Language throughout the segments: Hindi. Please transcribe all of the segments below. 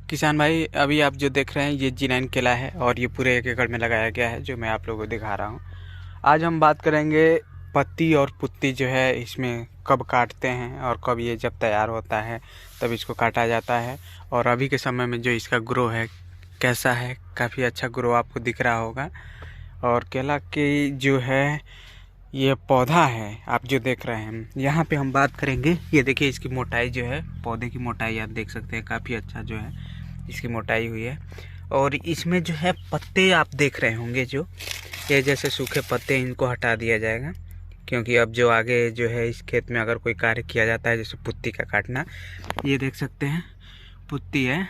किसान भाई, अभी आप जो देख रहे हैं ये G9 केला है और ये पूरे 1 एकड़ में लगाया गया है जो मैं आप लोगों को दिखा रहा हूँ। आज हम बात करेंगे पत्ती और पुत्ती जो है इसमें कब काटते हैं और कब ये जब तैयार होता है तब इसको काटा जाता है। और अभी के समय में जो इसका ग्रो है कैसा है, काफ़ी अच्छा ग्रो आपको दिख रहा होगा। और केला की जो है ये पौधा है आप जो देख रहे हैं, यहाँ पे हम बात करेंगे। ये देखिए इसकी मोटाई जो है, पौधे की मोटाई आप देख सकते हैं, काफ़ी अच्छा जो है इसकी मोटाई हुई है। और इसमें जो है पत्ते आप देख रहे होंगे, जो ये जैसे सूखे पत्ते इनको हटा दिया जाएगा, क्योंकि अब जो आगे जो है इस खेत में अगर कोई कार्य किया जाता है जैसे पुत्ती का काटना, ये देख सकते हैं पुत्ती है,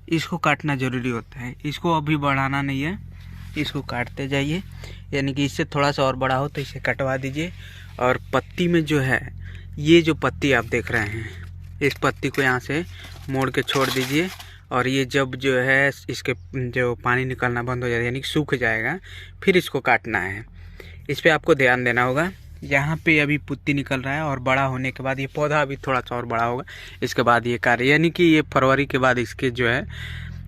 इसको काटना ज़रूरी होता है। इसको अभी बढ़ाना नहीं है, इसको काटते जाइए, यानी कि इससे थोड़ा सा और बड़ा हो तो इसे कटवा दीजिए। और पत्ती में जो है ये जो पत्ती आप देख रहे हैं, इस पत्ती को यहाँ से मोड़ के छोड़ दीजिए। और ये जब जो है इसके जो पानी निकलना बंद हो जाएगा, यानी कि सूख जाएगा, फिर इसको काटना है। इस पर आपको ध्यान देना होगा। यहाँ पे अभी पुत्ती निकल रहा है और बड़ा होने के बाद ये पौधा अभी थोड़ा सा और बड़ा होगा, इसके बाद ये कार्य, यानी कि ये फरवरी के बाद इसके जो है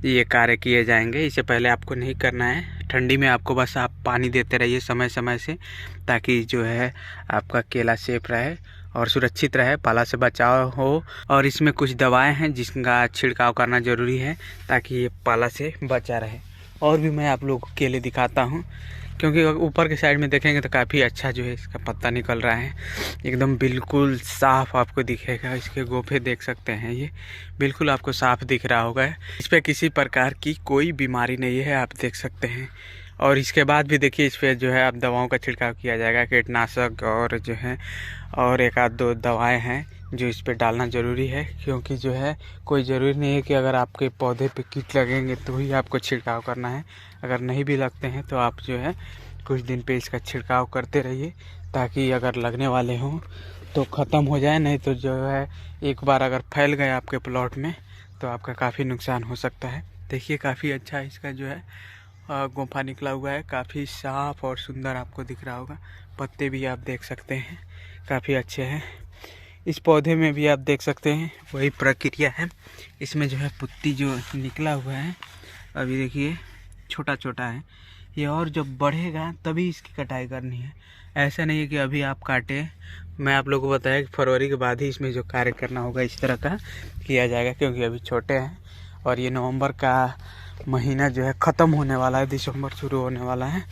ये कार्य किए जाएंगे। इससे पहले आपको नहीं करना है। ठंडी में आपको बस आप पानी देते रहिए समय समय से, ताकि जो है आपका केला सेफ रहे और सुरक्षित रहे, पाला से बचाव हो। और इसमें कुछ दवाएं हैं जिसका छिड़काव करना ज़रूरी है ताकि ये पाला से बचा रहे। और भी मैं आप लोगों को केले दिखाता हूँ, क्योंकि ऊपर के साइड में देखेंगे तो काफ़ी अच्छा जो है इसका पत्ता निकल रहा है, एकदम बिल्कुल साफ आपको दिखेगा। इसके गोफे देख सकते हैं, ये बिल्कुल आपको साफ दिख रहा होगा। इस पर किसी प्रकार की कोई बीमारी नहीं है, आप देख सकते हैं। और इसके बाद भी देखिए इस पर जो है अब दवाओं का छिड़काव किया जाएगा, कीटनाशक और जो है और 1-2 दवाएँ हैं जो इस पर डालना ज़रूरी है। क्योंकि जो है कोई ज़रूरी नहीं है कि अगर आपके पौधे पे कीट लगेंगे तो ही आपको छिड़काव करना है। अगर नहीं भी लगते हैं तो आप जो है कुछ दिन पे इसका छिड़काव करते रहिए, ताकि अगर लगने वाले हों तो ख़त्म हो जाए। नहीं तो जो है एक बार अगर फैल गए आपके प्लॉट में तो आपका काफ़ी नुकसान हो सकता है। देखिए काफ़ी अच्छा इसका जो है गुफा निकला हुआ है, काफ़ी साफ और सुंदर आपको दिख रहा होगा। पत्ते भी आप देख सकते हैं काफ़ी अच्छे हैं। इस पौधे में भी आप देख सकते हैं वही प्रक्रिया है। इसमें जो है पुत्ती जो निकला हुआ है अभी देखिए छोटा छोटा है, ये और जब बढ़ेगा तभी इसकी कटाई करनी है। ऐसा नहीं है कि अभी आप काटें। मैं आप लोगों को बताया कि फरवरी के बाद ही इसमें जो कार्य करना होगा इस तरह का किया जाएगा, क्योंकि अभी छोटे हैं। और ये नवंबर का महीना जो है ख़त्म होने वाला है, दिसंबर शुरू होने वाला है।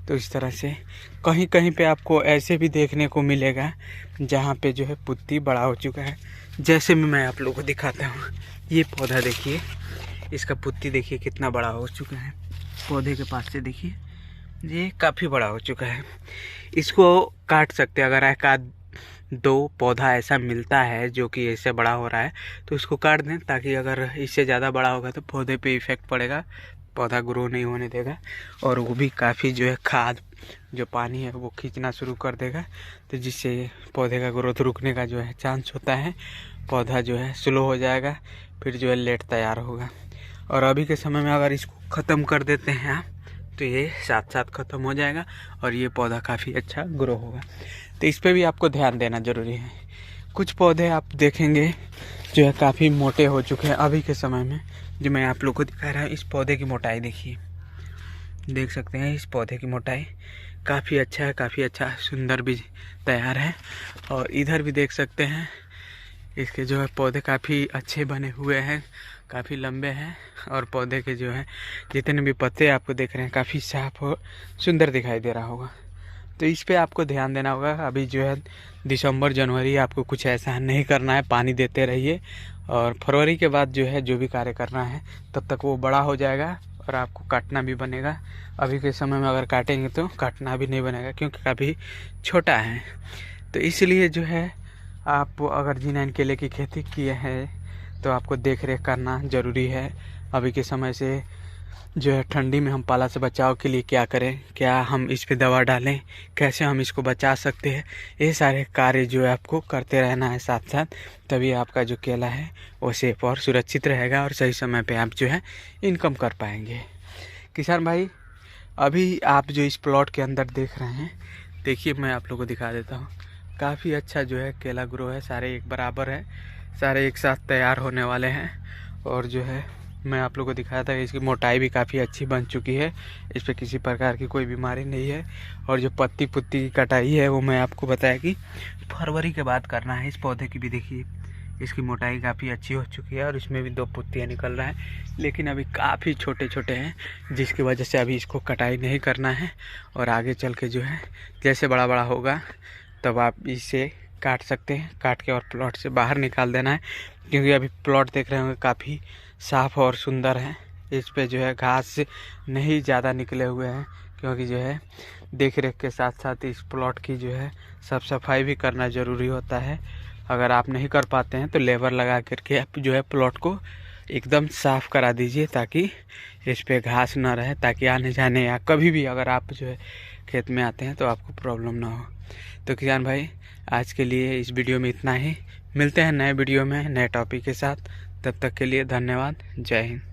तो इस तरह से कहीं कहीं पे आपको ऐसे भी देखने को मिलेगा जहाँ पे जो है पुत्ती बड़ा हो चुका है। जैसे मैं आप लोगों को दिखाता हूँ, ये पौधा देखिए, इसका पुत्ती देखिए कितना बड़ा हो चुका है। पौधे के पास से देखिए ये काफ़ी बड़ा हो चुका है। इसको काट सकते हैं, अगर एक आध 2 पौधा ऐसा मिलता है जो कि ऐसे बड़ा हो रहा है तो इसको काट दें, ताकि अगर इससे ज़्यादा बड़ा होगा तो पौधे पे इफ़ेक्ट पड़ेगा, पौधा ग्रो नहीं होने देगा। और वो भी काफ़ी जो है खाद जो पानी है वो खींचना शुरू कर देगा, तो जिससे पौधे का ग्रोथ रुकने का जो है चांस होता है, पौधा जो है स्लो हो जाएगा, फिर जो है लेट तैयार होगा। और अभी के समय में अगर इसको ख़त्म कर देते हैं आप तो ये साथ साथ ख़त्म हो जाएगा और ये पौधा काफ़ी अच्छा ग्रो होगा। तो इस पे भी आपको ध्यान देना ज़रूरी है। कुछ पौधे आप देखेंगे जो है काफ़ी मोटे हो चुके हैं अभी के समय में, जो मैं आप लोग को दिखा रहा हूँ। इस पौधे की मोटाई देखिए, देख सकते हैं इस पौधे की मोटाई काफ़ी अच्छा है, काफ़ी अच्छा सुंदर भी तैयार है। और इधर भी देख सकते हैं इसके जो है पौधे काफ़ी अच्छे बने हुए हैं, काफ़ी लंबे हैं। और पौधे के जो है जितने भी पत्ते आपको देख रहे हैं काफ़ी साफ और सुंदर दिखाई दे रहा होगा। तो इस पे आपको ध्यान देना होगा। अभी जो है दिसंबर जनवरी आपको कुछ ऐसा नहीं करना है, पानी देते रहिए। और फरवरी के बाद जो है जो भी कार्य करना है तब तक वो बड़ा हो जाएगा और आपको काटना भी बनेगा। अभी के समय में अगर काटेंगे तो काटना भी नहीं बनेगा, क्योंकि काफ़ी छोटा है। तो इसलिए जो है आप अगर G9 केले की खेती किए हैं तो आपको देख रेख करना ज़रूरी है। अभी के समय से जो है ठंडी में हम पाला से बचाव के लिए क्या करें, क्या हम इस पे दवा डालें, कैसे हम इसको बचा सकते हैं, ये सारे कार्य जो है आपको करते रहना है साथ साथ। तभी आपका जो केला है वो सेफ और सुरक्षित रहेगा और सही समय पे आप जो है इनकम कर पाएंगे। किसान भाई, अभी आप जो इस प्लॉट के अंदर देख रहे हैं, देखिए मैं आप लोगों को दिखा देता हूँ। काफ़ी अच्छा जो है केला ग्रो है, सारे एक बराबर है, सारे एक साथ तैयार होने वाले हैं। और जो है मैं आप लोगों को दिखाया था कि इसकी मोटाई भी काफ़ी अच्छी बन चुकी है, इस पर किसी प्रकार की कोई बीमारी नहीं है। और जो पत्ती पुत्ती की कटाई है वो मैं आपको बताया कि फरवरी के बाद करना है। इस पौधे की भी देखिए, इसकी मोटाई काफ़ी अच्छी हो चुकी है और इसमें भी 2 पत्तियाँ निकल रहा है, लेकिन अभी काफ़ी छोटे छोटे हैं, जिसकी वजह से अभी इसको कटाई नहीं करना है। और आगे चल के जो है जैसे बड़ा बड़ा होगा तब आप इसे काट सकते हैं, काट के और प्लॉट से बाहर निकाल देना है। क्योंकि अभी प्लॉट देख रहे होंगे काफ़ी साफ़ और सुंदर है, इस पे जो है घास नहीं ज़्यादा निकले हुए हैं। क्योंकि जो है देख रेख के साथ साथ इस प्लॉट की जो है साफ़ सफाई भी करना ज़रूरी होता है। अगर आप नहीं कर पाते हैं तो लेबर लगा करके आप जो है प्लॉट को एकदम साफ़ करा दीजिए, ताकि इस पे घास ना रहे, ताकि आने जाने या कभी भी अगर आप जो है खेत में आते हैं तो आपको प्रॉब्लम ना हो। तो किसान भाई, आज के लिए इस वीडियो में इतना ही। मिलते हैं नए वीडियो में नए टॉपिक के साथ। तब तक के लिए धन्यवाद। जय हिंद।